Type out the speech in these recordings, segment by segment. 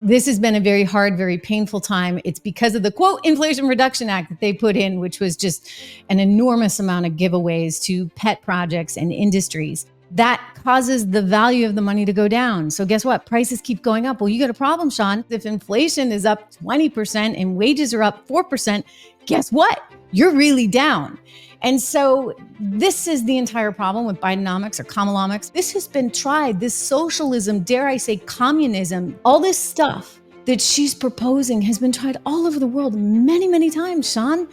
This has been a very hard, very painful time. It's because of the, quote, Inflation Reduction Act that they put in, which was just an enormous amount of giveaways to pet projects and industries. That causes the value of the money to go down. So guess what? Prices keep going up. Well, you got a problem, Sean. If inflation is up 20% and wages are up 4%, guess what? You're really down. And so this is the entire problem with Bidenomics or Kamalomics. This has been tried, this socialism, dare I say communism, all this stuff that she's proposing has been tried all over the world many, many times, Sean.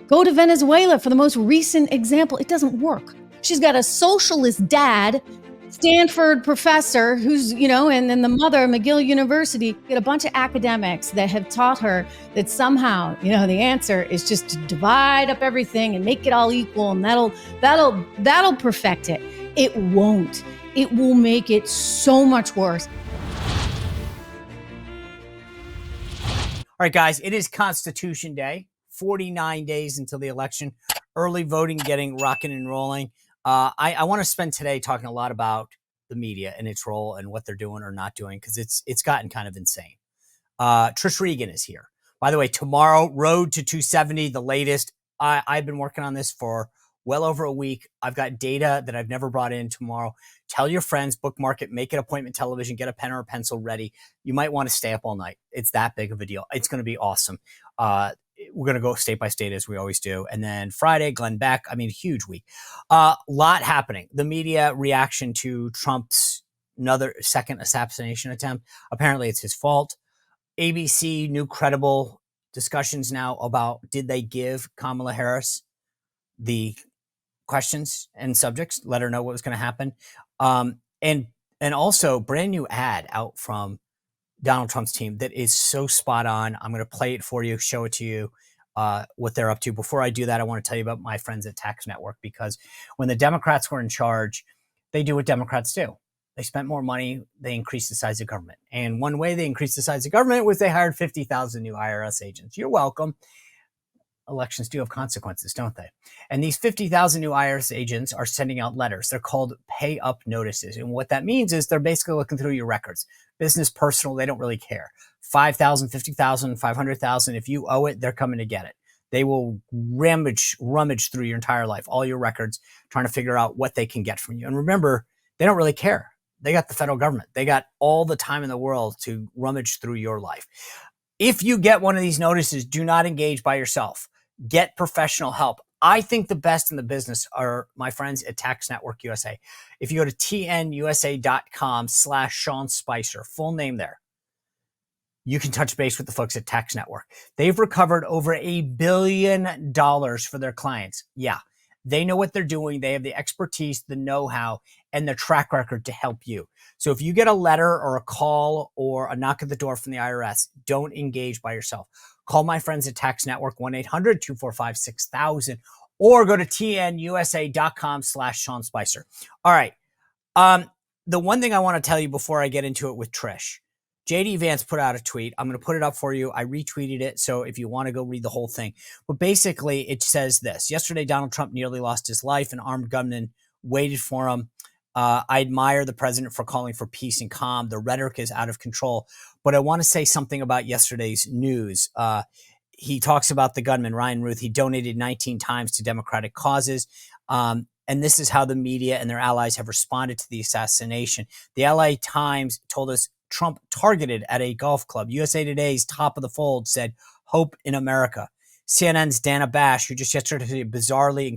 Go to Venezuela for the most recent example. It doesn't work. She's got a socialist dad, Stanford professor, who's, and then the mother, McGill University, get a bunch of academics that have taught her that somehow, the answer is just to divide up everything and make it all equal, and that'll perfect it. It won't. It will make it so much worse. All right, guys, it is Constitution Day, 49 days until the election, early voting getting rocking and rolling. I want to spend today talking a lot about the media and its role and what they're doing or not doing, because it's gotten kind of insane. Trish Regan is here. By the way, tomorrow, Road to 270, the latest. I've been working on this for well over a week. I've got data that I've never brought in tomorrow. Tell your friends, bookmark it, make it appointment television, get a pen or a pencil ready. You might want to stay up all night. It's that big of a deal. It's going to be awesome. We're going to go state by state as we always do. And then Friday, Glenn Beck. Huge week. Lot happening. The media reaction to Trump's another second assassination attempt. Apparently it's his fault. ABC, new credible discussions now about did they give Kamala Harris the questions and subjects, let her know what was going to happen. And also brand new ad out from Donald Trump's team that is so spot on. I'm going to play it for you, show it to you, what they're up to. Before I do that, I want to tell you about my friends at Tax Network, because when the Democrats were in charge, they do what Democrats do. They spent more money. They increased the size of government. And one way they increased the size of government was they hired 50,000 new IRS agents. You're welcome. Elections do have consequences, don't they? And these 50,000 new IRS agents are sending out letters. They're called pay up notices. And what that means is they're basically looking through your records. Business, personal, they don't really care. 5,000, 50,000, 500,000. If you owe it, they're coming to get it. They will rummage through your entire life, all your records, trying to figure out what they can get from you. And remember, they don't really care. They got the federal government. They got all the time in the world to rummage through your life. If you get one of these notices, do not engage by yourself. Get professional help. I think the best in the business are my friends at Tax Network USA. If you go to tnusa.com/Sean Spicer, full name there, you can touch base with the folks at Tax Network. They've recovered over $1 billion for their clients. Yeah, they know what they're doing. They have the expertise, the know-how, and the track record to help you. So if you get a letter or a call or a knock at the door from the IRS, don't engage by yourself. Call my friends at Tax Network, 1-800-245-6000, or go to tnusa.com/Sean Spicer. All right. The one thing I want to tell you before I get into it with Trish, JD Vance put out a tweet. I'm going to put it up for you. I retweeted it. So if you want to go read the whole thing, but basically it says this: yesterday, Donald Trump nearly lost his life. An armed gunman waited for him. I admire the president for calling for peace and calm. The rhetoric is out of control. But I want to say something about yesterday's news. He talks about the gunman, Ryan Routh. He donated 19 times to Democratic causes. And this is how the media and their allies have responded to the assassination. The LA Times told us Trump targeted at a golf club. USA Today's Top of the Fold said, "Hope in America." CNN's Dana Bash, who just yesterday bizarrely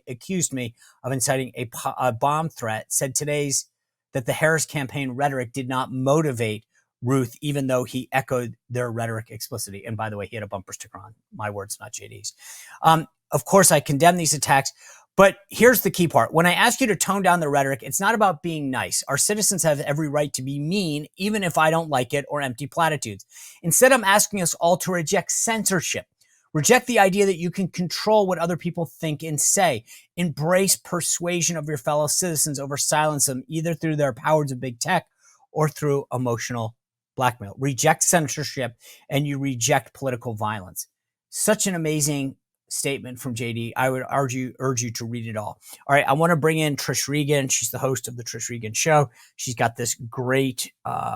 accused me of inciting a bomb threat, said today's that the Harris campaign rhetoric did not motivate Routh, even though he echoed their rhetoric explicitly. And by the way, he had a bumper sticker on. My words, not JD's. Of course, I condemn these attacks. But here's the key part. When I ask you to tone down the rhetoric, it's not about being nice. Our citizens have every right to be mean, even if I don't like it, or empty platitudes. Instead, I'm asking us all to reject censorship. Reject the idea that you can control what other people think and say. Embrace persuasion of your fellow citizens over silence them, either through their powers of big tech or through emotional blackmail. Reject censorship, and you reject political violence. Such an amazing statement from JD. I would urge you to read it all. All right, I want to bring in Trish Regan. She's the host of the Trish Regan Show. She's got this great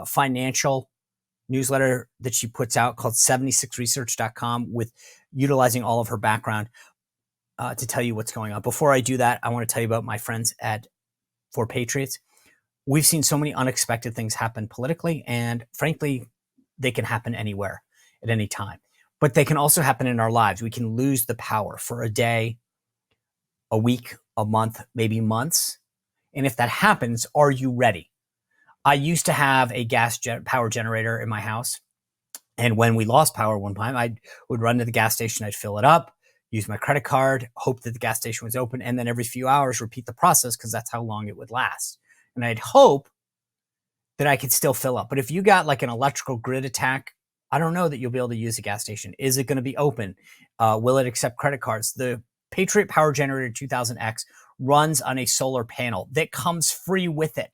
financial newsletter that she puts out called 76research.com with utilizing all of her background to tell you what's going on. Before I do that, I want to tell you about my friends at For Patriots. We've seen so many unexpected things happen politically, and frankly, they can happen anywhere at any time. But they can also happen in our lives. We can lose the power for a day, a week, a month, maybe months. And if that happens, are you ready? I used to have a power generator in my house. And when we lost power one time, I would run to the gas station, I'd fill it up, use my credit card, hope that the gas station was open, and then every few hours repeat the process because that's how long it would last. And I'd hope that I could still fill up. But if you got like an electrical grid attack, I don't know that you'll be able to use a gas station. Is it going to be open? Will it accept credit cards? The Patriot Power Generator 2000X runs on a solar panel that comes free with it.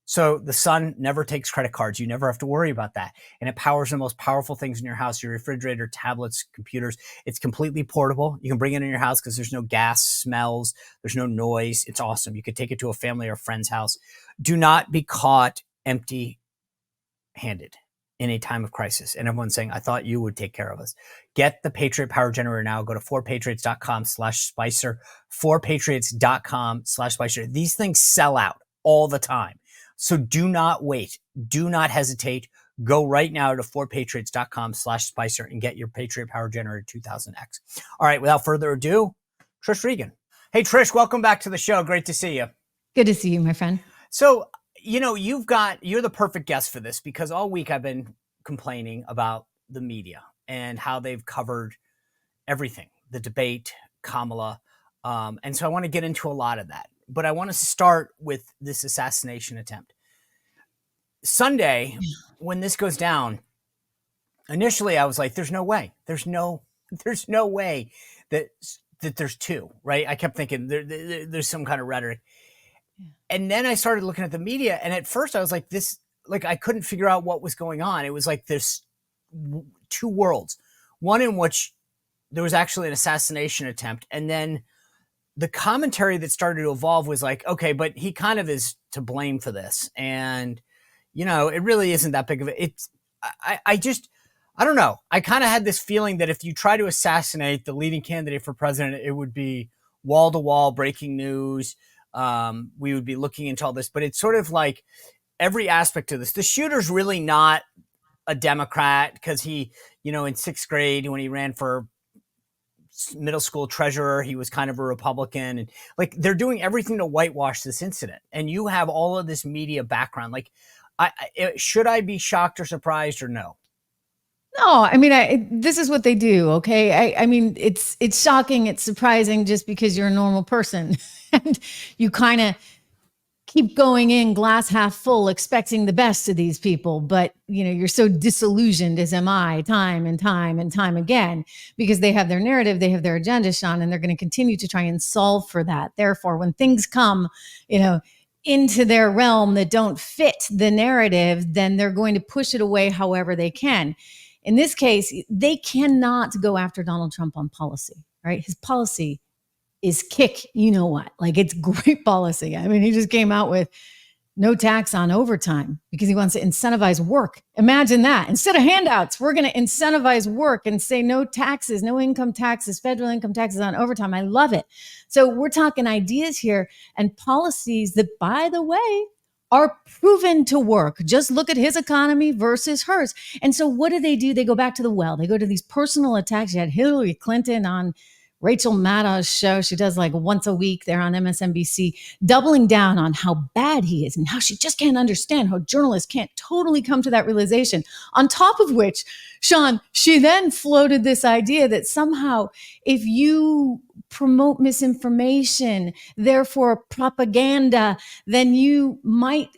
So the sun never takes credit cards. You never have to worry about that. And it powers the most powerful things in your house, your refrigerator, tablets, computers. It's completely portable. You can bring it in your house because there's no gas smells. There's no noise. It's awesome. You could take it to a family or a friend's house. Do not be caught empty-handed in a time of crisis. And everyone's saying, I thought you would take care of us. Get the Patriot Power Generator now. Go to 4patriots.com/Spicer, 4patriots.com/Spicer. These things sell out all the time. So do not wait. Do not hesitate. Go right now to 4patriots.com/Spicer and get your Patriot Power Generator 2000X. All right, without further ado, Trish Regan. Hey, Trish, welcome back to the show. Great to see you. Good to see you, my friend. So, you're the perfect guest for this because all week I've been complaining about the media and how they've covered everything, the debate, Kamala. And so I want to get into a lot of that. But I want to start with this assassination attempt. Sunday, when this goes down, initially I was like, there's no way. There's no way that there's two, right? I kept thinking there's some kind of rhetoric. And then I started looking at the media, and at first I was like, I couldn't figure out what was going on. It was like there's two worlds. One in which there was actually an assassination attempt, and then the commentary that started to evolve was like, okay, but he kind of is to blame for this. And, it really isn't that big of a, I don't know. I kind of had this feeling that if you try to assassinate the leading candidate for president, it would be wall to wall breaking news. We would be looking into all this, but it's sort of like every aspect of this. The shooter's really not a Democrat because he, in sixth grade when he ran for middle school treasurer, he was kind of a Republican, and like they're doing everything to whitewash this incident. And you have all of this media background. Like, should I be shocked or surprised or no? No, I mean, this is what they do. Okay. I mean, it's shocking. It's surprising just because you're a normal person and you kind of keep going in glass half full, expecting the best of these people. But, you're so disillusioned, as am I, time and time and time again, because they have their narrative, they have their agenda, Sean, and they're going to continue to try and solve for that. Therefore, when things come, into their realm that don't fit the narrative, then they're going to push it away however they can. In this case, they cannot go after Donald Trump on policy, right? His policy is kick, what? Like, it's great policy. I mean, he just came out with no tax on overtime because he wants to incentivize work. Imagine that. Instead of handouts, we're going to incentivize work and say no taxes, no income taxes, federal income taxes on overtime. I love it. So we're talking ideas here and policies that, by the way, are proven to work. Just look at his economy versus hers. And so what do? They go back to the well. They go to these personal attacks. You had Hillary Clinton on Rachel Maddow's show. She does like once a week there on MSNBC, doubling down on how bad he is and how she just can't understand how journalists can't totally come to that realization. On top of which, Sean, she then floated this idea that somehow if you promote misinformation, therefore propaganda, then you might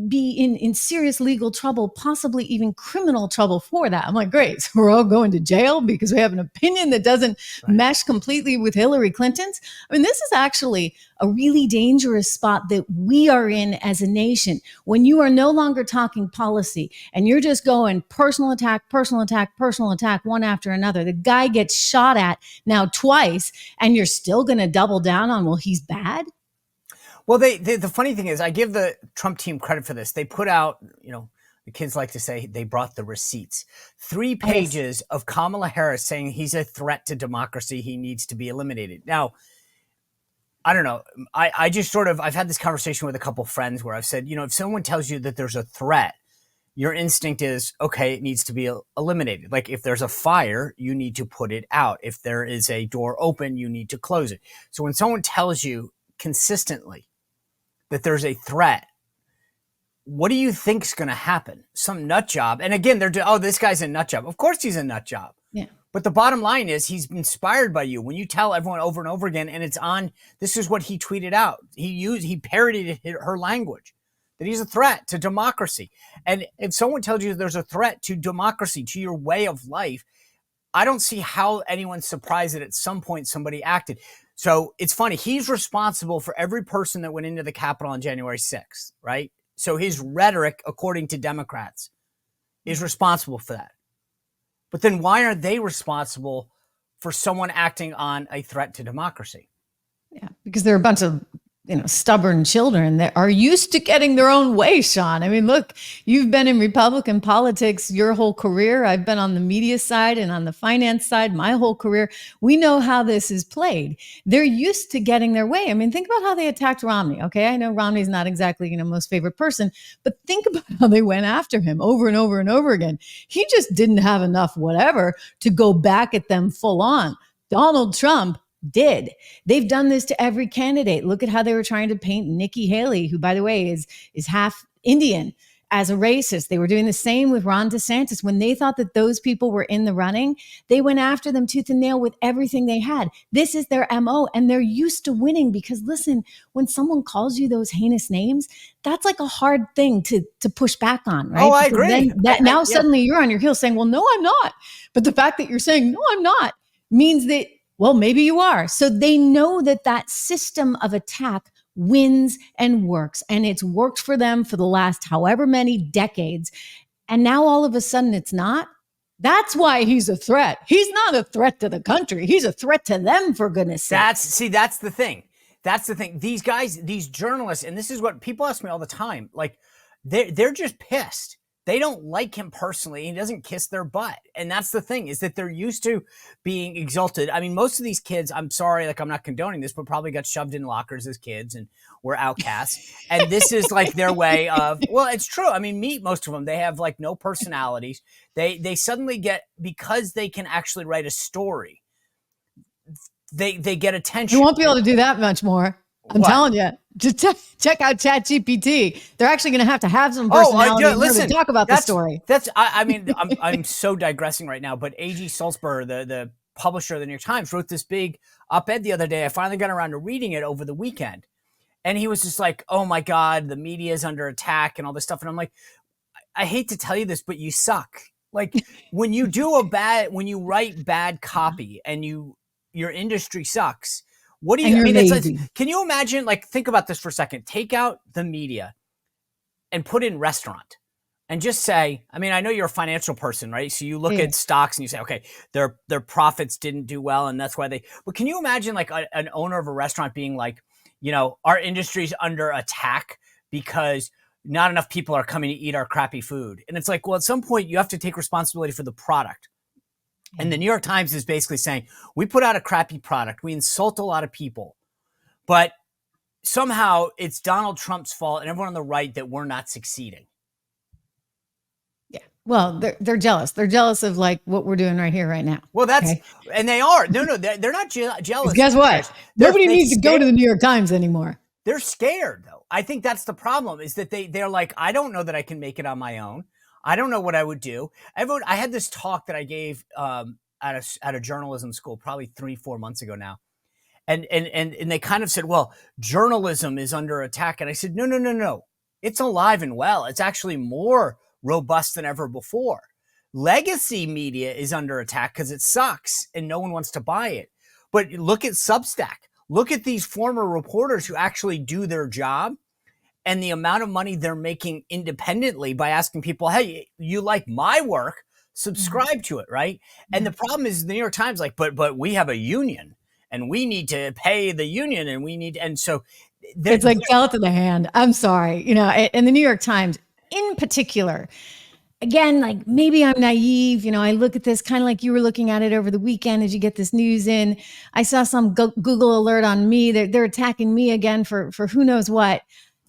be in serious legal trouble, possibly even criminal trouble for that. I'm like, great. So we're all going to jail because we have an opinion that doesn't mesh completely with Hillary Clinton's. I mean, this is actually a really dangerous spot that we are in as a nation. When you are no longer talking policy and you're just going personal attack, one after another, the guy gets shot at now twice, and you're still going to double down on, well, he's bad. Well, the funny thing is, I give the Trump team credit for this. They put out, The kids like to say they brought the receipts. 3 Oh, yes. pages of Kamala Harris saying he's a threat to democracy. He needs to be eliminated. Now, I don't know. I just I've had this conversation with a couple friends where I've said, if someone tells you that there's a threat, your instinct is, okay, it needs to be eliminated. Like if there's a fire, you need to put it out. If there is a door open, you need to close it. So when someone tells you consistently that there's a threat, what do you think's going to happen? Some nut job. And again, this guy's a nut job. Of course he's a nut job. Yeah. But the bottom line is he's inspired by you. When you tell everyone over and over again, and it's on, this is what he tweeted out. He parodied her language, that he's a threat to democracy. And if someone tells you there's a threat to democracy, to your way of life, I don't see how anyone's surprised that at some point somebody acted. So it's funny. He's responsible for every person that went into the Capitol on January 6th, right? So his rhetoric, according to Democrats, is responsible for that. But then why aren't they responsible for someone acting on a threat to democracy? Yeah, because they're a bunch of stubborn children that are used to getting their own way, Sean. I mean, look, you've been in Republican politics your whole career. I've been on the media side and on the finance side my whole career. We know how this is played. They're used to getting their way. I mean, think about how they attacked Romney. Okay, I know Romney's not exactly, most favorite person, but think about how they went after him over and over and over again. He just didn't have enough whatever to go back at them full on. Donald Trump did. They've done this to every candidate. Look at how they were trying to paint Nikki Haley, who, by the way, is half Indian, as a racist. They were doing the same with Ron DeSantis. When they thought that those people were in the running, they went after them tooth and nail with everything they had. This is their MO, and they're used to winning because, listen, when someone calls you those heinous names, that's like a hard thing to push back on, right? Oh, I agree. Then suddenly you're on your heels saying, well, no, I'm not. But the fact that you're saying, no, I'm not, means that, well, maybe you are. So they know that system of attack wins and works. And it's worked for them for the last however many decades. And now all of a sudden it's not. That's why he's a threat. He's not a threat to the country. He's a threat to them, for goodness sake. That's the thing. That's the thing. These guys, these journalists, and this is what people ask me all the time, like they're just pissed. They don't like him personally. He doesn't kiss their butt. And that's the thing, is that they're used to being exalted. I mean, most of these kids, I'm sorry, like I'm not condoning this, but probably got shoved in lockers as kids and were outcasts. And this is like their way of, well, it's true. I mean, meet most of them. They have like no personalities. They suddenly get, because they can actually write a story, they get attention. You won't be able to do that much more. I'm telling you, just check out ChatGPT. They're actually going to have some personality to talk about the story. I'm so digressing right now, but A.G. Sulzberger, the publisher of the New York Times, wrote this big op-ed the other day. I finally got around to reading it over the weekend. And he was just like, oh my God, the media is under attack and all this stuff. And I'm like, I hate to tell you this, but you suck. Like when you write bad copy and your industry sucks, what do you, can you imagine, like, think about this for a second, take out the media and put in restaurant and just say, I mean, I know you're a financial person, right? So you look at stocks and you say, okay, their profits didn't do well. And that's why but can you imagine like an owner of a restaurant being like, our industry's under attack because not enough people are coming to eat our crappy food. And it's like, well, at some point you have to take responsibility for the product. And the New York Times is basically saying, we put out a crappy product. We insult a lot of people, but somehow it's Donald Trump's fault and everyone on the right that we're not succeeding. Yeah. Well, they're jealous. They're jealous of like what we're doing right here, right now. Well, and they are. No, they're not jealous. Guess what? Nobody needs to go to the New York Times anymore. They're scared though. I think that's the problem, is that they're like, I don't know that I can make it on my own. I don't know what I would do. I had this talk that I gave at a journalism school probably 3-4 months ago now. And they kind of said, well, journalism is under attack. And I said, no. It's alive and well. It's actually more robust than ever before. Legacy media is under attack because it sucks and no one wants to buy it. But look at Substack. Look at these former reporters who actually do their job and the amount of money they're making independently by asking people, hey, you like my work, subscribe to it, right? And the problem is the New York Times, like, but we have a union and we need to pay the union and so it's like tell it to the hand. I'm sorry. And the New York Times in particular, again, like maybe I'm naive. I look at this kind of like you were looking at it over the weekend as you get this news in. I saw some Google alert on me. They're attacking me again for who knows what.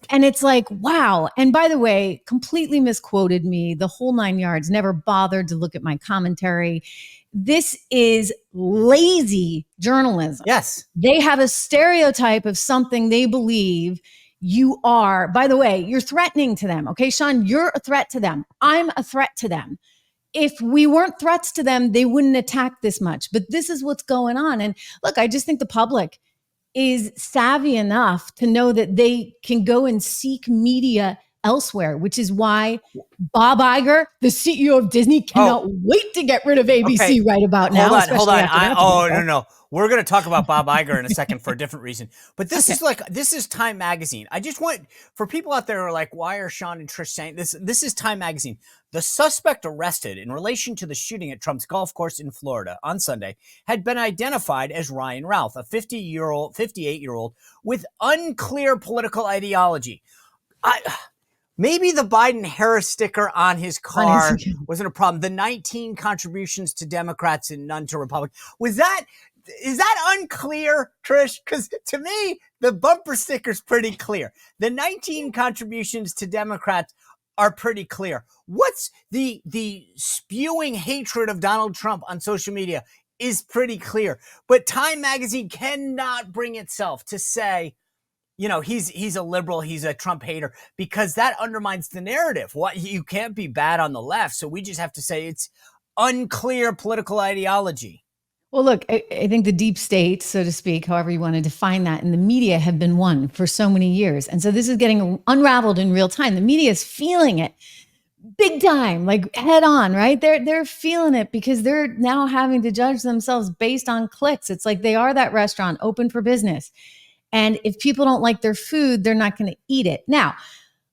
And it's like, wow. And by the way, completely misquoted me, the whole 9 yards, never bothered to look at my commentary. This is lazy journalism. Yes. They have a stereotype of something they believe you are. By the way, you're threatening to them. Okay, Sean, you're a threat to them. I'm a threat to them. If we weren't threats to them, they wouldn't attack this much. But this is what's going on. And look, I just think the public is savvy enough to know that they can go and seek media elsewhere, which is why Bob Iger, the CEO of Disney, cannot wait to get rid of ABC right about now. Hold on. No. We're going to talk about Bob Iger in a second for a different reason. But this is Time Magazine. I just want, for people out there who are like, why are Sean and Trish saying this? This is Time Magazine. The suspect arrested in relation to the shooting at Trump's golf course in Florida on Sunday had been identified as Ryan Routh, a 58-year-old with unclear political ideology. Maybe the Biden-Harris sticker on his car wasn't a problem. The 19 contributions to Democrats and none to Republicans. Is that unclear, Trish? Because to me, the bumper sticker's pretty clear. The 19 contributions to Democrats are pretty clear. What's the spewing hatred of Donald Trump on social media is pretty clear. But Time Magazine cannot bring itself to say, he's a liberal, he's a Trump hater, because that undermines the narrative. You can't be bad on the left, so we just have to say it's unclear political ideology. Well, look, I think the deep state, so to speak, however you want to define that, and the media have been one for so many years. And so this is getting unraveled in real time. The media is feeling it big time, like head on, right? They're feeling it because they're now having to judge themselves based on clicks. It's like they are that restaurant open for business. And if people don't like their food, they're not going to eat it. Now,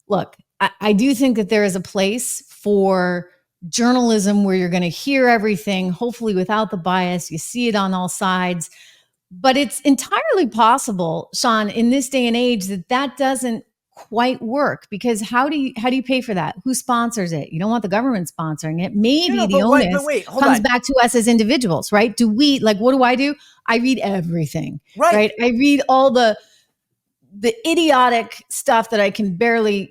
look, I do think that there is a place for journalism where you're going to hear everything, hopefully without the bias. You see it on all sides. But it's entirely possible, Sean, in this day and age, that doesn't quite work, because how do you pay for that? Who sponsors it? You don't want the government sponsoring it. Maybe the onus comes back to us as individuals, right? What do? I read everything, right? I read all the idiotic stuff that I can barely,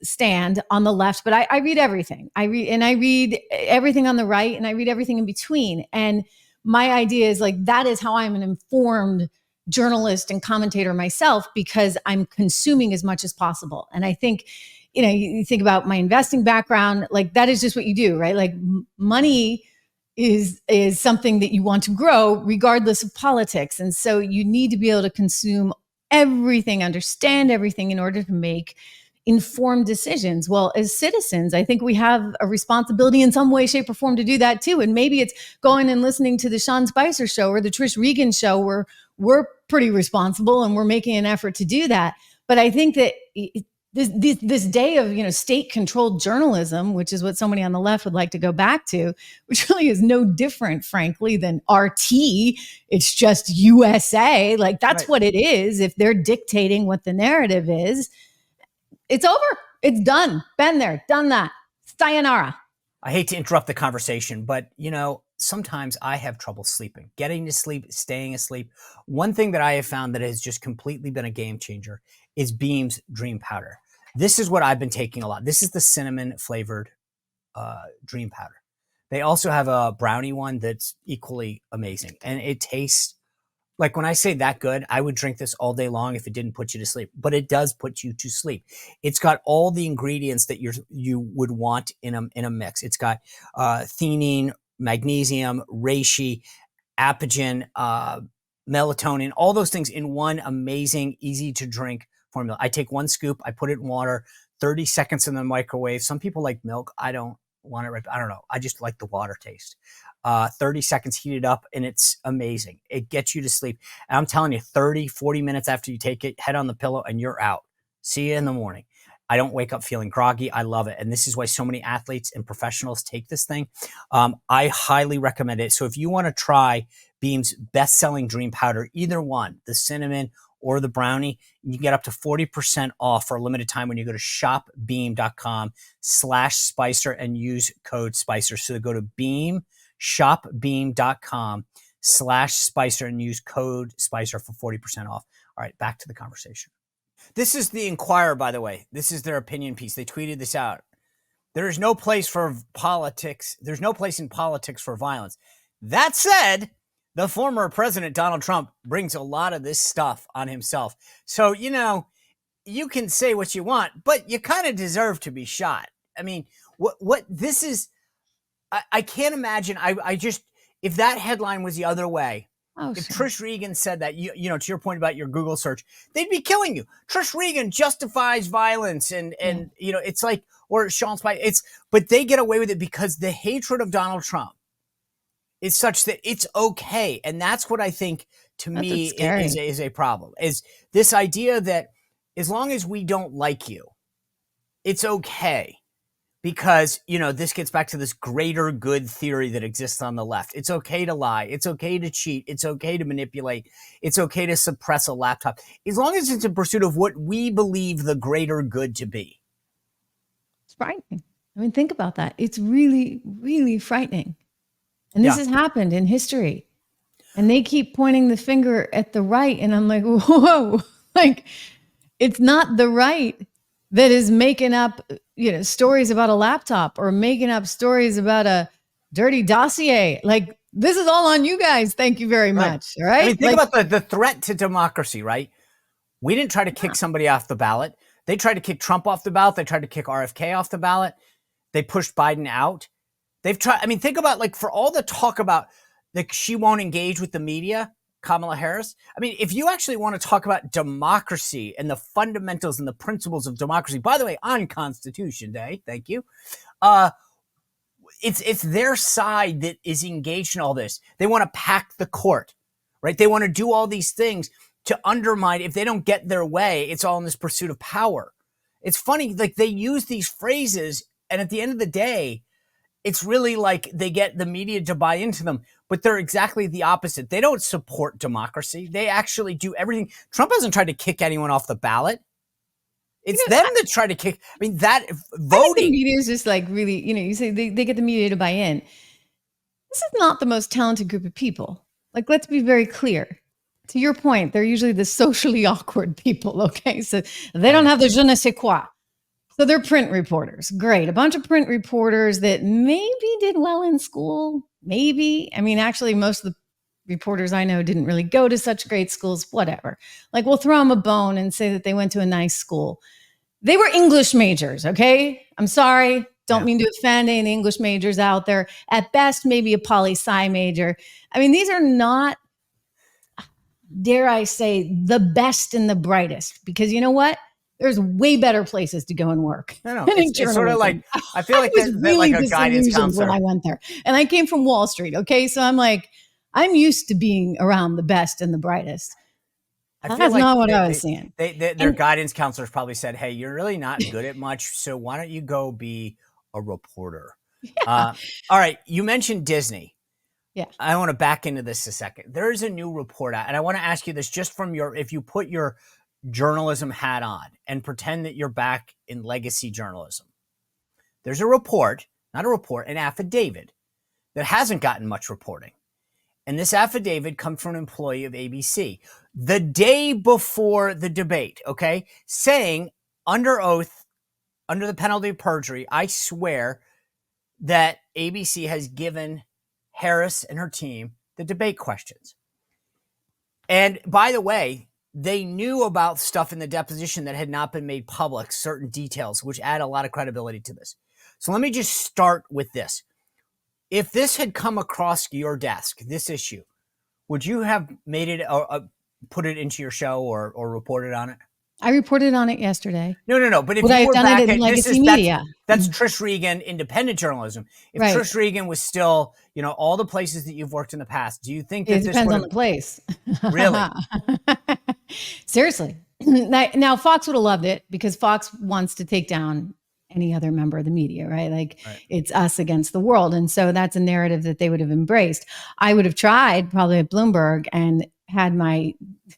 stand on the left, but I read everything. I read everything on the right, and I read everything in between. And my idea is that is how I'm an informed journalist and commentator myself, because I'm consuming as much as possible. And I think, you think about my investing background, that is just what you do, right? Money is something that you want to grow regardless of politics. And so you need to be able to consume everything, understand everything in order to make informed decisions. Well, as citizens, I think we have a responsibility in some way, shape, or form to do that too. And maybe it's going and listening to the Sean Spicer show or the Trish Regan show, where we're pretty responsible and we're making an effort to do that. But I think that this day of state-controlled journalism, which is what somebody on the left would like to go back to, which really is no different, frankly, than RT. It's just USA. That's right. What it is. If they're dictating what the narrative is, it's over. It's done. Been there, done that. Sayonara. I hate to interrupt the conversation, but sometimes I have trouble sleeping, getting to sleep, staying asleep. One thing that I have found that has just completely been a game changer is Beam's Dream Powder. This is what I've been taking a lot. This is the cinnamon flavored Dream Powder. They also have a brownie one that's equally amazing. And it tastes like, when I say that good, I would drink this all day long if it didn't put you to sleep. But it does put you to sleep. It's got all the ingredients that you would want in a mix. It's got theanine, magnesium, reishi, apigenin, melatonin, all those things in one amazing, easy to drink formula. I take one scoop, I put it in water, 30 seconds in the microwave. Some people like milk. I don't want it. I don't know. I just like the water taste. 30 seconds, heat it up, and it's amazing. It gets you to sleep. And I'm telling you, 30, 40 minutes after you take it, head on the pillow and you're out. See you in the morning. I don't wake up feeling groggy. I love it. And this is why so many athletes and professionals take this thing. I highly recommend it. So if you want to try Beam's best-selling Dream Powder, either one, the cinnamon or the brownie. You can get up to 40% off for a limited time when you go to shopbeam.com/Spicer and use code Spicer. So go to shopbeam.com/Spicer and use code Spicer for 40% off. All right, back to the conversation. This is the Inquirer, by the way. This is their opinion piece. They tweeted this out. There is no place for politics. There's no place in politics for violence. That said, the former president, Donald Trump, brings a lot of this stuff on himself. So, you can say what you want, but you kind of deserve to be shot. I mean, what this is, I can't imagine. I just, if that headline was the other way, if Trish Regan said that, to your point about your Google search, they'd be killing you. Trish Regan justifies violence and it's like, or Sean Spicer, but they get away with it because the hatred of Donald Trump is such that it's okay. And that's what I think, to me, is a problem, is this idea that as long as we don't like you, it's okay. Because, this gets back to this greater good theory that exists on the left. It's okay to lie. It's okay to cheat. It's okay to manipulate. It's okay to suppress a laptop. As long as it's in pursuit of what we believe the greater good to be. It's frightening. I mean, think about that. It's really, really frightening. And this has happened in history. And they keep pointing the finger at the right. And I'm like, whoa, it's not the right that is making up, stories about a laptop or making up stories about a dirty dossier. This is all on you guys. Thank you very much. Right? I mean, think about the threat to democracy, right? We didn't try to kick somebody off the ballot. They tried to kick Trump off the ballot. They tried to kick RFK off the ballot. They pushed Biden out. They've tried. I mean, think about for all the talk about she won't engage with the media, Kamala Harris. I mean, if you actually want to talk about democracy and the fundamentals and the principles of democracy, by the way, on Constitution Day, thank you. It's their side that is engaged in all this. They want to pack the court, right? They want to do all these things to undermine. If they don't get their way, it's all in this pursuit of power. It's funny, they use these phrases, and at the end of the day, it's really like they get the media to buy into them, but they're exactly the opposite. They don't support democracy. They actually do everything. Trump hasn't tried to kick anyone off the ballot. It's them that try to kick. I mean, that voting. I think the media is just really, you say they get the media to buy in. This is not the most talented group of people. Let's be very clear. To your point, they're usually the socially awkward people, okay? So they don't have the je ne sais quoi. So they're print reporters. Great. A bunch of print reporters that maybe did well in school. Maybe. I mean, actually, most of the reporters I know didn't really go to such great schools, whatever. We'll throw them a bone and say that they went to a nice school. They were English majors, okay? I'm sorry. Don't mean to offend any English majors out there. At best, maybe a poli-sci major. I mean, these are not, dare I say, the best and the brightest. Because you know what? There's way better places to go and work. No, it's sort of I feel like they're really a guidance counselor when I went there. And I came from Wall Street, okay? So I'm used to being around the best and the brightest. That's not what I was saying. Their guidance counselors probably said, hey, you're really not good at much, so why don't you go be a reporter? Yeah. All right, you mentioned Disney. Yeah. I want to back into this a second. There is a new report out, and I want to ask you this just from if you put your journalism hat on and pretend that you're back in legacy journalism. There's a report, not a report, an affidavit that hasn't gotten much reporting. And this affidavit comes from an employee of ABC the day before the debate, okay, saying under oath, under the penalty of perjury, I swear that ABC has given Harris and her team the debate questions. And by the way, they knew about stuff in the deposition that had not been made public, certain details, which add a lot of credibility to this. So let me just start with this. If this had come across your desk, this issue, would you have made it put it into your show or reported on it? I reported on it yesterday. No. But if would you I have were done back it in legacy media? That's Trish Regan, independent journalism. If Trish Regan was still, all the places that you've worked in the past, do you think that it depends on the place? Really? Seriously. Now, Fox would have loved it because Fox wants to take down any other member of the media, right? It's us against the world. And so that's a narrative that they would have embraced. I would have tried probably at Bloomberg and had my,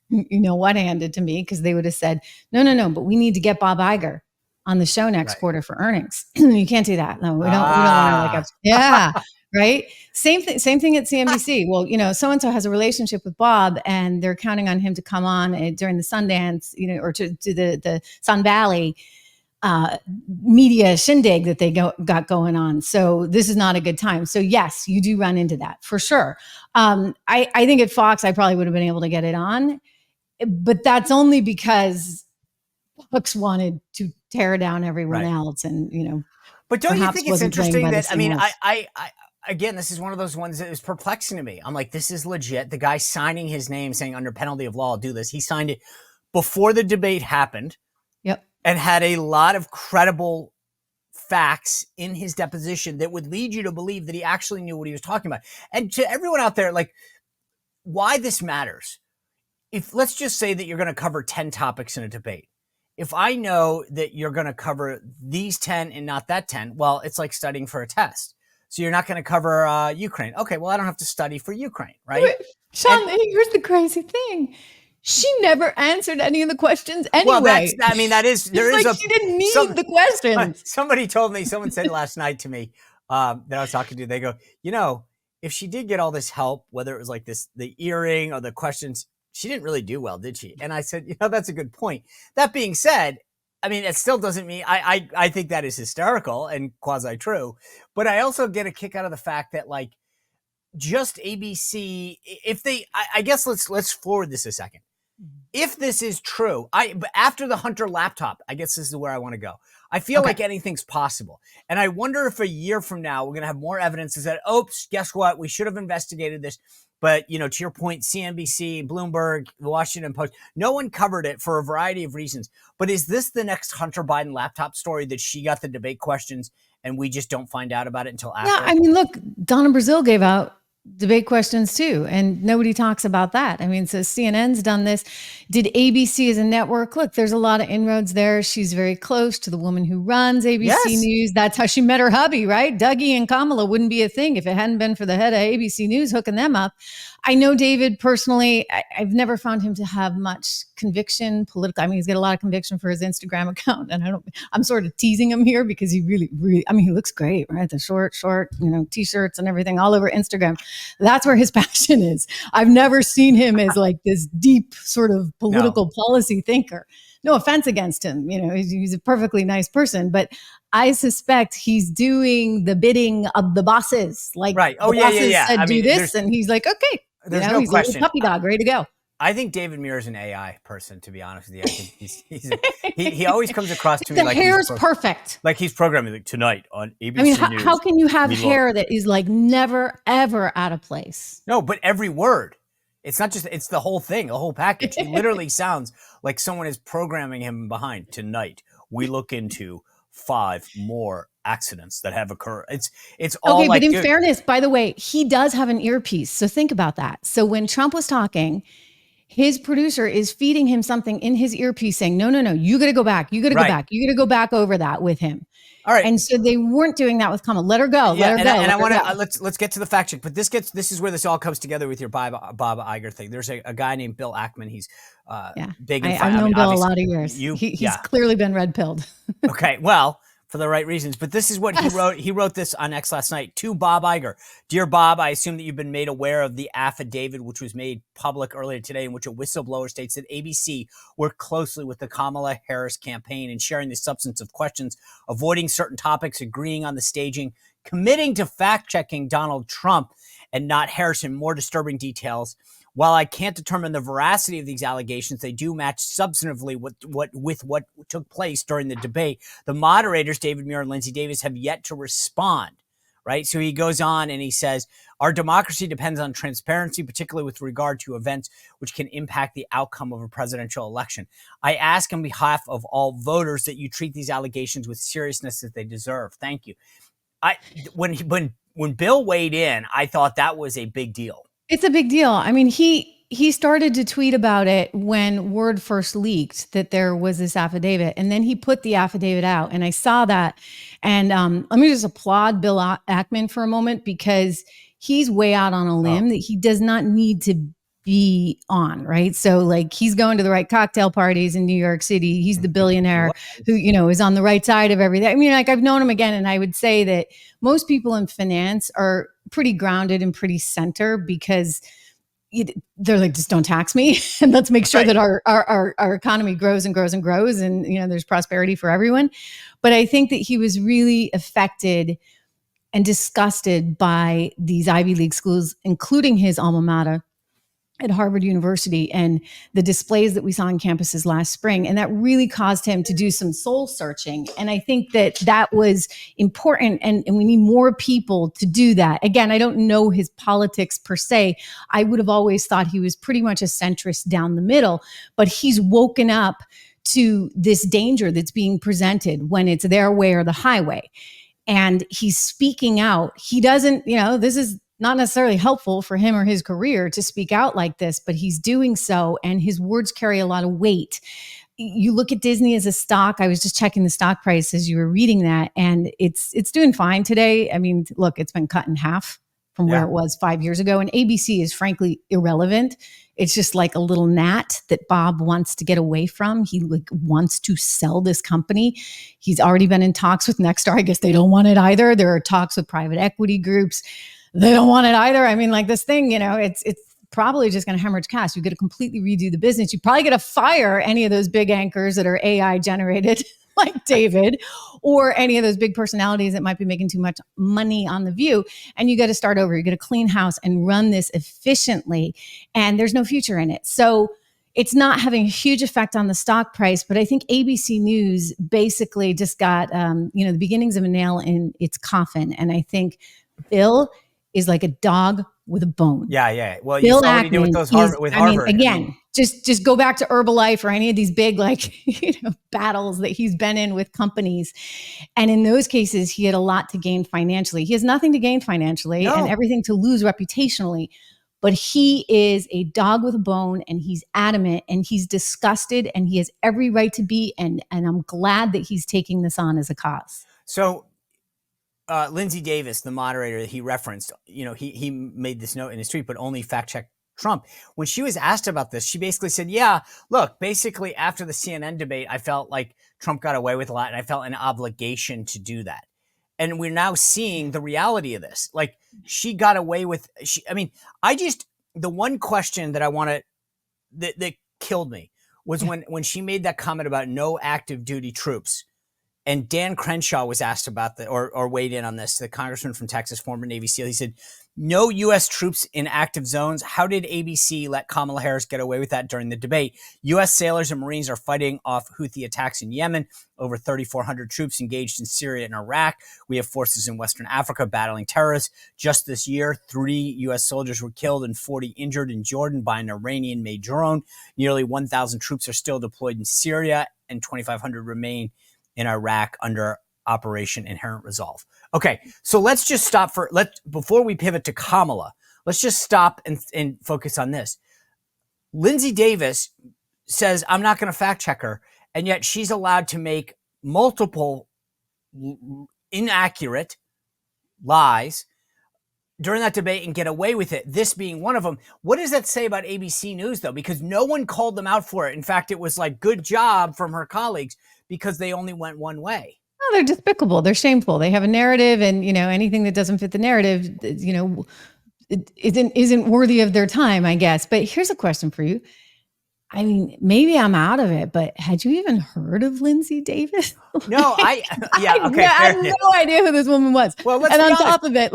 what handed to me, because they would have said, no, but we need to get Bob Iger on the show next quarter for earnings. You can't do that. No, we don't want to yeah. Right. Same thing at CNBC. Well, so-and-so has a relationship with Bob and they're counting on him to come on during the Sundance, or to the Sun Valley media shindig that they got going on. So this is not a good time. So yes, you do run into that for sure. I think at Fox, I probably would have been able to get it on, but that's only because Fox wanted to tear down everyone else. And, but don't you think it's interesting that, I again, this is one of those ones that is perplexing to me. I'm like, this is legit. The guy signing his name saying under penalty of law, I'll do this. He signed it before the debate happened. Yep. And had a lot of credible facts in his deposition that would lead you to believe that he actually knew what he was talking about. And to everyone out there, like, why this matters. If let's just say that you're going to cover 10 topics in a debate. If I know that you're going to cover these 10 and not that 10, well, it's like studying for a test. So you're not going to cover Ukraine. Okay, well, I don't have to study for Ukraine, right? Wait, Sean, here's the crazy thing. She never answered any of the questions anyway. Well, she didn't need the questions. Somebody told me, someone said last night to me that I was talking to, they go, if she did get all this help, whether it was like the earring or the questions, she didn't really do well, did she? And I said, that's a good point. That being said, it still doesn't mean I think that is hysterical and quasi true, but I also get a kick out of the fact that like just ABC, if they, I guess let's forward this a second. If this is true, after the Hunter laptop, I guess this is where I want to go. I feel like anything's possible. And I wonder if a year from now, we're going to have more evidence that, oops, guess what? We should have investigated this. But, to your point, CNBC, Bloomberg, the Washington Post, no one covered it for a variety of reasons. But is this the next Hunter Biden laptop story that she got the debate questions and we just don't find out about it until after? Yeah, look, Donna Brazile gave out debate questions too, and nobody talks about that. So CNN's done this. Did ABC as a network? Look, there's a lot of inroads there. She's very close to the woman who runs ABC News. That's how she met her hubby, right? Dougie and Kamala wouldn't be a thing if it hadn't been for the head of ABC News hooking them up. I know David personally. I've never found him to have much conviction political. He's got a lot of conviction for his Instagram account, and I'm sort of teasing him here because he really, he looks great, right? The short, t-shirts and everything all over Instagram. That's where his passion is. I've never seen him as like this deep sort of political policy thinker. No offense against him. He's a perfectly nice person, but I suspect he's doing the bidding of the bosses. Like, right. Oh, the bosses said do this, and he's like, okay. There's no he's question. A puppy dog, ready to go. I think David Muir is an AI person, to be honest with you. I think he always comes across to me like hair's perfect. Like he's programming like tonight on ABC News. How can you have hair that is like never, ever out of place? No, but every word. It's not just, it's the whole thing, the whole package. He literally sounds like someone is programming him behind. Tonight, we look into 5 more accidents that have occurred. It's all okay, but in fairness, by the way, he does have an earpiece. So think about that. So when Trump was talking, his producer is feeding him something in his earpiece saying, no, you got to go back. You got to go back. You got to go back over that with him. All right. And so they weren't doing that with Kamala. Let her go. Let her go. And I want to let's get to the fact check. But this is where this all comes together with your Bob Iger thing. There's a guy named Bill Ackman. He's big. I've known Bill a lot of years. He's clearly been red pilled. Okay, well, for the right reasons. But this is what he wrote. He wrote this on X last night to Bob Iger. Dear Bob, I assume that you've been made aware of the affidavit which was made public earlier today in which a whistleblower states that ABC worked closely with the Kamala Harris campaign in sharing the substance of questions, avoiding certain topics, agreeing on the staging, committing to fact-checking Donald Trump and not Harris in more disturbing details. While I can't determine the veracity of these allegations, they do match substantively with what took place during the debate. The moderators, David Muir and Lindsey Davis, have yet to respond, right? So he goes on and he says, our democracy depends on transparency, particularly with regard to events which can impact the outcome of a presidential election. I ask on behalf of all voters that you treat these allegations with seriousness that they deserve. Thank you. When Bill weighed in, I thought that was a big deal. It's a big deal. He started to tweet about it when word first leaked that there was this affidavit, and then he put the affidavit out, and I saw that. And let me just applaud Bill Ackman for a moment, because he's way out on a limb that he does not need to be on, right? So like he's going to the right cocktail parties in New York City. He's the billionaire who, is on the right side of everything. I mean, like I've known him again, and I would say that most people in finance are pretty grounded and pretty center because they're like, just don't tax me and let's make sure that our economy grows and grows and grows, and there's prosperity for everyone. But I think that he was really affected and disgusted by these Ivy League schools, including his alma mater at Harvard University, and the displays that we saw on campuses last spring. And that really caused him to do some soul searching. And I think that that was important. And we need more people to do that. Again, I don't know his politics per se. I would have always thought he was pretty much a centrist down the middle, but he's woken up to this danger that's being presented when it's their way or the highway. And he's speaking out. He doesn't, this is not necessarily helpful for him or his career to speak out like this, but he's doing so, and his words carry a lot of weight. You look at Disney as a stock. I was just checking the stock price as you were reading that, and it's doing fine today. I mean, look, it's been cut in half from where it was 5 years ago, and ABC is frankly irrelevant. It's just like a little gnat that Bob wants to get away from. He wants to sell this company. He's already been in talks with Nexstar. I guess they don't want it either. There are talks with private equity groups. They don't want it either. I mean, like this thing, it's probably just going to hemorrhage cash. You got to completely redo the business. You probably got to fire any of those big anchors that are AI generated, like David, or any of those big personalities that might be making too much money on The View. And you got to start over. You got to clean house and run this efficiently. And there's no future in it. So it's not having a huge effect on the stock price, but I think ABC News basically just got, the beginnings of a nail in its coffin. And I think Bill is like a dog with a bone. Yeah. Well, Bill you saw what he did with Harvard. I mean, again, just go back to Herbalife or any of these big, battles that he's been in with companies. And in those cases, he had a lot to gain financially. He has nothing to gain financially and everything to lose reputationally. But he is a dog with a bone, and he's adamant, and he's disgusted, and he has every right to be. And I'm glad that he's taking this on as a cause. So Lindsay Davis, the moderator that he referenced, he made this note in his tweet, but only fact check Trump. When she was asked about this, she basically said, look, basically after the CNN debate, I felt like Trump got away with a lot, and I felt an obligation to do that. And we're now seeing the reality of this. Like, she got away with, the one question that that killed me was when she made that comment about no active duty troops. And Dan Crenshaw was asked about that or weighed in on this, the congressman from Texas, former Navy SEAL. He said, no U.S. troops in active zones. How did ABC let Kamala Harris get away with that during the debate? U.S. sailors and Marines are fighting off Houthi attacks in Yemen. Over 3,400 troops engaged in Syria and Iraq. We have forces in Western Africa battling terrorists. Just this year, 3 U.S. soldiers were killed and 40 injured in Jordan by an Iranian-made drone. Nearly 1,000 troops are still deployed in Syria, and 2,500 remain in Iraq under Operation Inherent Resolve. Okay, so let's just stop before we pivot to Kamala, let's just stop and focus on this. Lindsay Davis says, I'm not going to fact check her, and yet she's allowed to make multiple inaccurate lies during that debate and get away with it, this being one of them. What does that say about ABC News, though? Because no one called them out for it. In fact, it was like, good job from her colleagues, because they only went one way. Oh, they're despicable. They're shameful. They have a narrative, and anything that doesn't fit the narrative, it isn't worthy of their time, I guess. But here's a question for you. I mean, maybe I'm out of it, but had you even heard of Lindsay Davis? No, I had no idea who this woman was. Well, let's and be on honest. Top of it,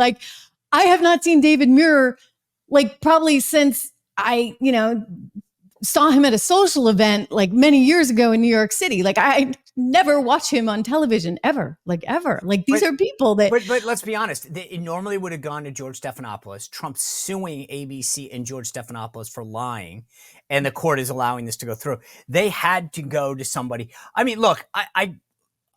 I have not seen David Muir, probably since I, saw him at a social event many years ago in New York City. I never watch him on television ever. These are people that. But let's be honest. It normally would have gone to George Stephanopoulos. Trump's suing ABC and George Stephanopoulos for lying, and the court is allowing this to go through. They had to go to somebody. I mean, look,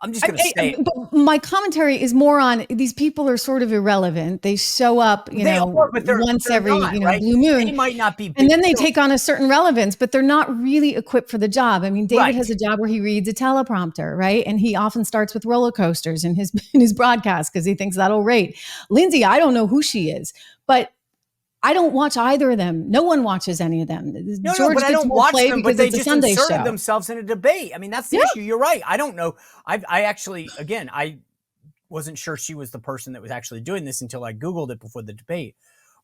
I'm just going to say it. But my commentary is more on these people are sort of irrelevant. They show up, once every, right? blue moon. They might not be big, and then they take on a certain relevance, but they're not really equipped for the job. I mean, David has a job where he reads a teleprompter, right? And he often starts with roller coasters in his broadcast because he thinks that'll rate. Lindsay, I don't know who she is, but I don't watch either of them. No one watches any of them. No, but I don't watch them, but they just inserted show. themselves in a debate. I mean, that's the issue. You're right. I don't know. I actually, again, I wasn't sure she was the person that was actually doing this until I Googled it before the debate.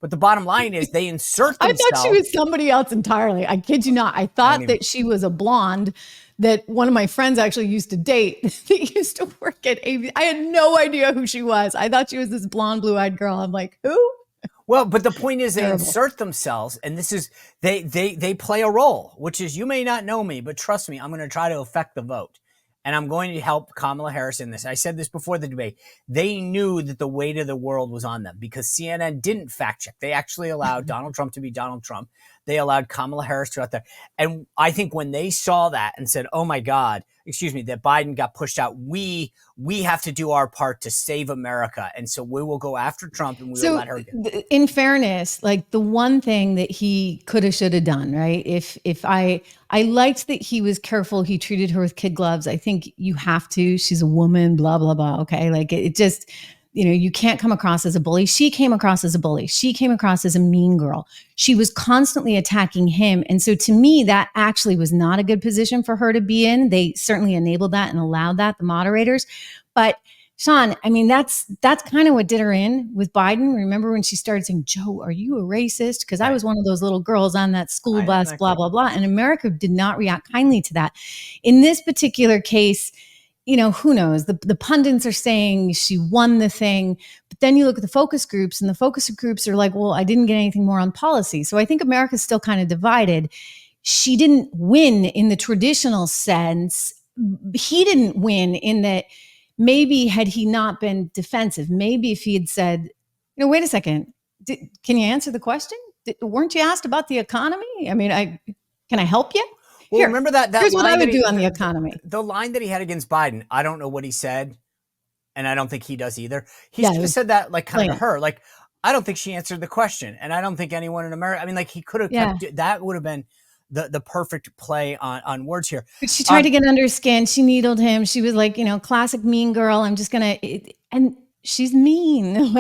But the bottom line is they insert themselves. I thought she was somebody else entirely. I kid you not. I thought that she was a blonde that one of my friends actually used to date. That used to work at ABC. I had no idea who she was. I thought she was this blonde, blue-eyed girl. I'm like, who? Well, but the point is they insert themselves, and this is they play a role, which is, you may not know me, but trust me, I'm going to try to affect the vote. And I'm going to help Kamala Harris in this. I said this before the debate. They knew that the weight of the world was on them because CNN didn't fact check. They actually allowed Donald Trump to be Donald Trump. They allowed Kamala Harris to out there. And I think when they saw that and said, oh my God, that Biden got pushed out, we have to do our part to save America. And so we will go after Trump and we will let her get. In fairness, like the one thing that he could have, should have done, right? If I liked that he was careful. He treated her with kid gloves. I think you have to. She's a woman, blah, blah, blah. Okay. Like it just, you can't come across as a bully. She came across as a bully. She came across as a mean girl. She was constantly attacking him. And so to me, that actually was not a good position for her to be in. They certainly enabled that and allowed that, the moderators. But Sean, I mean, that's kind of what did her in with Biden. Remember when she started saying, Joe, are you a racist? Because I was one of those little girls on that school bus, blah, blah, blah. And America did not react kindly to that. In this particular case, who knows? The pundits are saying she won the thing, but then you look at the focus groups and the focus groups are like, well, I didn't get anything more on policy. So I think America's still kind of divided. She didn't win in the traditional sense. He didn't win in that maybe had he not been defensive, maybe if he had said, wait a second, can you answer the question? Weren't you asked about the economy? I mean, can I help you? Well, Here, remember that here's line what I would do on the economy. The line that he had against Biden, I don't know what he said, and I don't think he does either. He just said that like kind of to her, like, I don't think she answered the question, and I don't think anyone in America. I mean, like he could have kept that would have been the perfect play on words here. But she tried to get under his skin. She needled him. She was like, classic mean girl. I'm just gonna and she's mean.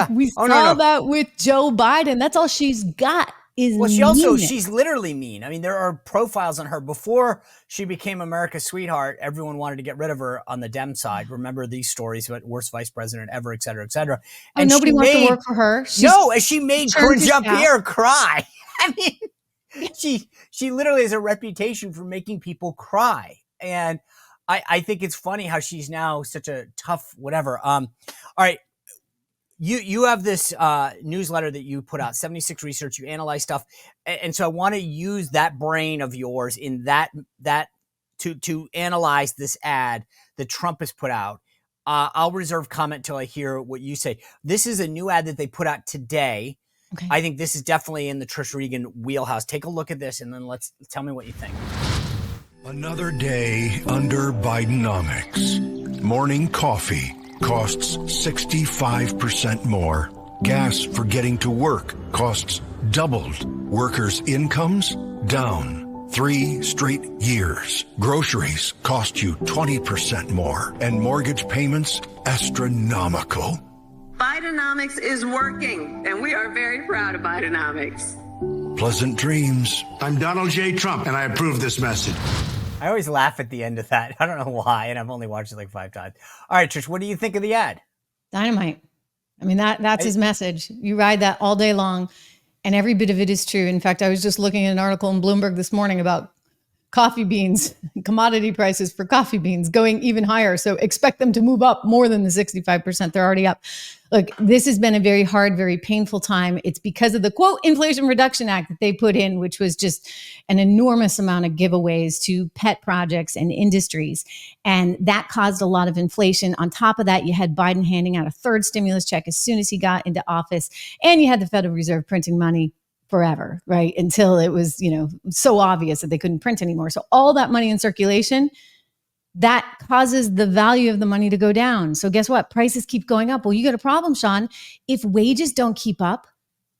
We saw that with Joe Biden. That's all she's got. She's literally mean. I mean, there are profiles on her. Before she became America's sweetheart, everyone wanted to get rid of her on the Dem side. Remember these stories about worst vice president ever, et cetera, et cetera. And nobody wants to work for her. She made Jean-Pierre cry. I mean, she literally has a reputation for making people cry. And I think it's funny how she's now such a tough whatever. All right. You have this newsletter that you put out, 76 Research. You analyze stuff, and so I want to use that brain of yours in that to analyze this ad that Trump has put out. I'll reserve comment till I hear what you say. This is a new ad that they put out today. Okay. I think this is definitely in the Trish Regan wheelhouse. Take a look at this, and then tell me what you think. Another day under Bidenomics. Morning coffee costs 65% more. Gas for getting to work costs doubled. Workers' incomes down 3 straight years. Groceries cost you 20% more. And mortgage payments astronomical. Bidenomics is working, and we are very proud of Bidenomics. Pleasant dreams. I'm Donald J. Trump, and I approve this message. I always laugh at the end of that. I don't know why, and I've only watched it like 5 times. All right, Trish, what do you think of the ad? Dynamite. I mean, that's his message. You ride that all day long, and every bit of it is true. In fact, I was just looking at an article in Bloomberg this morning about coffee beans, commodity prices for coffee beans going even higher. So expect them to move up more than the 65% they're already up. Look, this has been a very hard, very painful time. It's because of the quote Inflation Reduction Act that they put in, which was just an enormous amount of giveaways to pet projects and industries. And that caused a lot of inflation. On top of that, you had Biden handing out a third stimulus check as soon as he got into office. And you had the Federal Reserve printing money forever, right? Until it was, so obvious that they couldn't print anymore. So all that money in circulation, that causes the value of the money to go down. So guess what? Prices keep going up. Well, you got a problem, Sean. If wages don't keep up,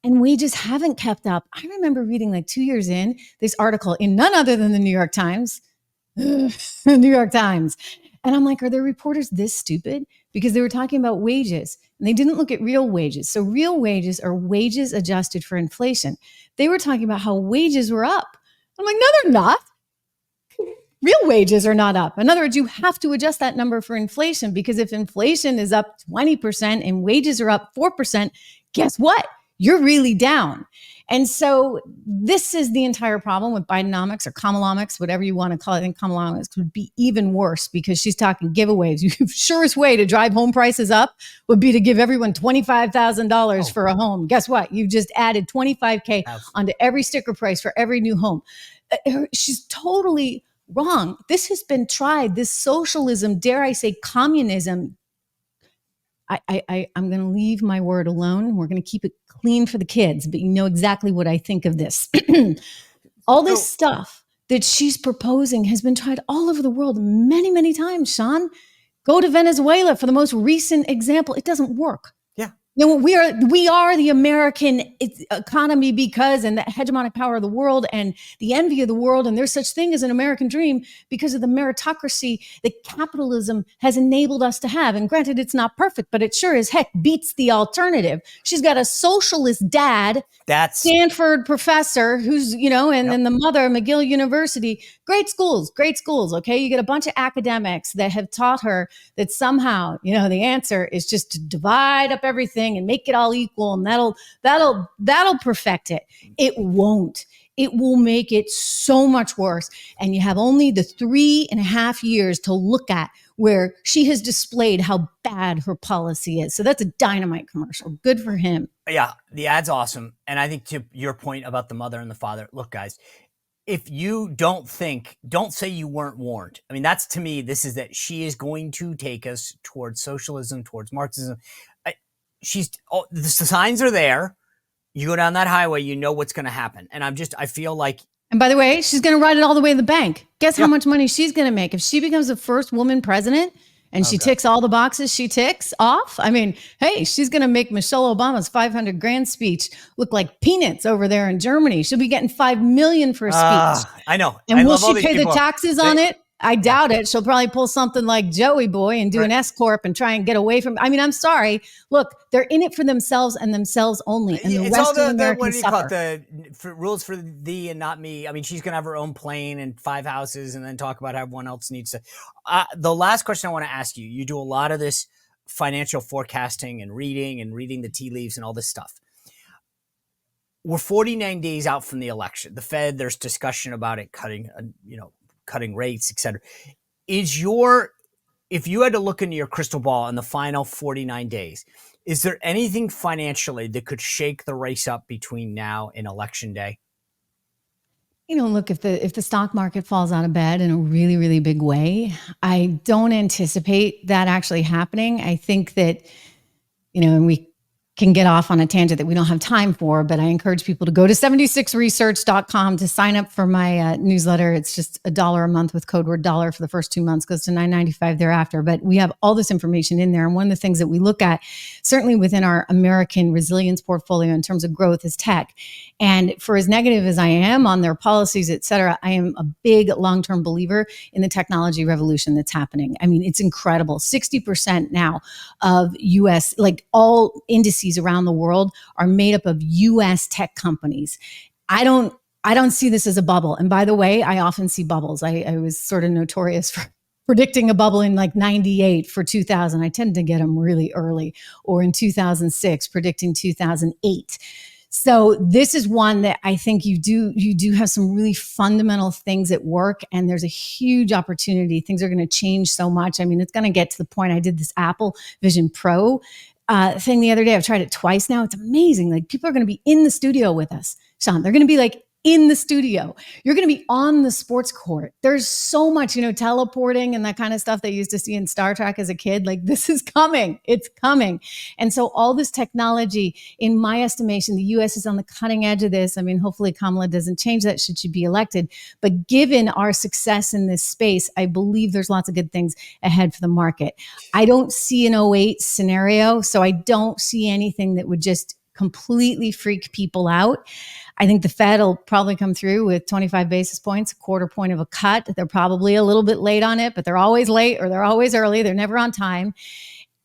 and wages haven't kept up. I remember reading like 2 years in this article in none other than the New York Times. The New York Times. And I'm like, are there reporters this stupid? because they were talking about wages and they didn't look at real wages. So real wages are wages adjusted for inflation. They were talking about how wages were up. I'm like, no, they're not. Real wages are not up. In other words, you have to adjust that number for inflation, because if inflation is up 20% and wages are up 4%, guess what? You're really down. And so this is the entire problem with Bidenomics or Kamalomics, whatever you want to call it. I think Kamalomics would be even worse, because she's talking giveaways. The surest way to drive home prices up would be to give everyone $25,000 for a home. Guess what? You just added $25K onto every sticker price for every new home. She's totally wrong. This has been tried. This socialism, dare I say communism. I'm going to leave my word alone. We're going to keep it clean for the kids, but you know exactly what I think of this. All this stuff that she's proposing has been tried all over the world many, many times, Sean. Go to Venezuela for the most recent example. It doesn't work. Yeah. You know, we are the American economy because, and the hegemonic power of the world and the envy of the world. And there's such thing as an American dream because of the meritocracy that capitalism has enabled us to have. And granted, it's not perfect, but it sure as heck beats the alternative. She's got a socialist dad, Stanford professor who's, you know, and then the mother, McGill University. Great schools. Okay. You get a bunch of academics that have taught her that somehow, you know, the answer is just to divide up everything and make it all equal, and that'll perfect it. It won't. It will make it so much worse. And you have only the 3.5 years to look at where she has displayed how bad her policy is. So that's a dynamite commercial. Good for him. Yeah, the ad's awesome. And I think to your point about the mother and the father, look, guys, if you don't say you weren't warned. I mean, that's, to me, this is that she is going to take us towards socialism, towards Marxism. The signs are there. You go down that highway, you know what's going to happen. And I feel like. And by the way, she's going to ride it all the way to the bank. Guess how much money she's going to make if she becomes the first woman president and she ticks all the boxes she ticks off. I mean, hey, she's going to make Michelle Obama's $500,000 speech look like peanuts over there in Germany. She'll be getting $5 million for a speech. I know. And will she pay the taxes on it? I doubt it. She'll probably pull something like Joey Boy and do an S Corp and try and get away from. I mean, I'm sorry. Look, they're in it for themselves and themselves only. And the rest of Americans what do you suffer. call it? The rules for thee and not me. I mean, she's going to have her own plane and 5 houses and then talk about how everyone else needs to. The last question I want to ask you, you do a lot of this financial forecasting and reading the tea leaves and all this stuff. We're 49 days out from the election. The Fed, there's discussion about it cutting rates, et cetera. If you had to look into your crystal ball in the final 49 days, is there anything financially that could shake the race up between now and election day? You know, look, if the stock market falls out of bed in a really, really big way, I don't anticipate that actually happening. I think that, you know, and we can get off on a tangent that we don't have time for, but I encourage people to go to 76research.com to sign up for my newsletter. It's just $1 a month with code word $1 for the first 2 months, goes to $9.95 thereafter. But we have all this information in there. And one of the things that we look at, certainly within our American resilience portfolio in terms of growth, is tech. And for as negative as I am on their policies, et cetera, I am a big long-term believer in the technology revolution that's happening. I mean, it's incredible. 60% now of US, like all indices around the world, are made up of US tech companies. I don't see this as a bubble. And by the way, I often see bubbles. I was sort of notorious for predicting a bubble in like 98 for 2000. I tend to get them really early, or in 2006, predicting 2008. So this is one that I think you do have some really fundamental things at work, and there's a huge opportunity. Things are going to change so much. I mean, it's going to get to the point. I did this Apple Vision Pro thing the other day. I've tried it twice now. It's amazing. Like, people are going to be in the studio with us, Sean. They're going to be like in the studio. You're going to be on the sports court. There's so much, teleporting and that kind of stuff that you used to see in Star Trek as a kid. Like, this is coming. It's coming. And so all this technology, in my estimation, the U.S. is on the cutting edge of this. I mean, hopefully Kamala doesn't change that should she be elected. But given our success in this space, I believe there's lots of good things ahead for the market. I don't see an 08 scenario, so I don't see anything that would just completely freak people out. I think the Fed will probably come through with 25 basis points, a quarter point of a cut. They're probably a little bit late on it, but they're always late or they're always early. They're never on time.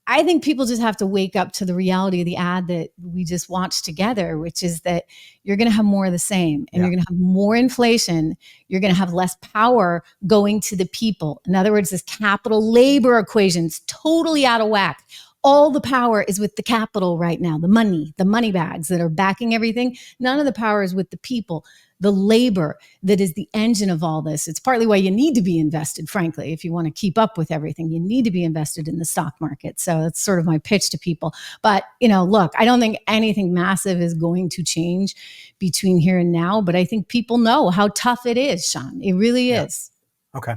I think people just have to wake up to the reality of the ad that we just watched together, which is that you're going to have more of the same, and you're going to have more inflation. You're going to have less power going to the people. In other words, this capital labor equation is totally out of whack. All the power is with the capital right now, the money bags that are backing everything. None of the power is with the people, the labor that is the engine of all this. It's partly why you need to be invested, frankly, if you want to keep up with everything. You need to be invested in the stock market. So that's sort of my pitch to people. But, look, I don't think anything massive is going to change between here and now, but I think people know how tough it is, Sean. It really is. Okay.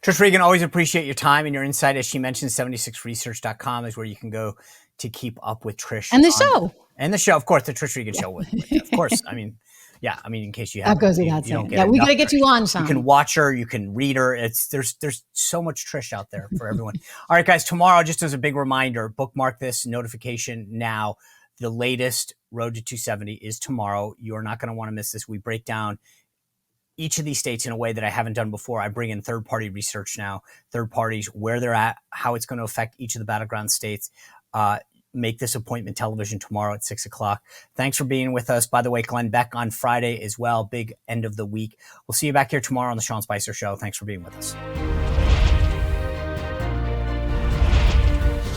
Trish Regan, always appreciate your time and your insight. As she mentioned, 76research.com is where you can go to keep up with Trish. And the show. And the show, of course, the Trish Regan show. With of course. In case you haven't. That goes without saying. Yeah, we got to get you on, Sean. You can watch her. You can read her. There's so much Trish out there for everyone. All right, guys, tomorrow, just as a big reminder, bookmark this notification now. The latest Road to 270 is tomorrow. You are not going to want to miss this. We break down each of these states in a way that I haven't done before. I bring in third-party research now, third parties, where they're at, how it's going to affect each of the battleground states. Make this appointment television tomorrow at 6:00. Thanks for being with us. By the way, Glenn Beck on Friday as well. Big end of the week. We'll see you back here tomorrow on the Sean Spicer Show. Thanks for being with us.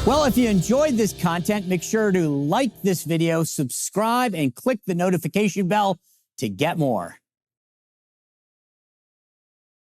Well, if you enjoyed this content, make sure to like this video, subscribe, and click the notification bell to get more.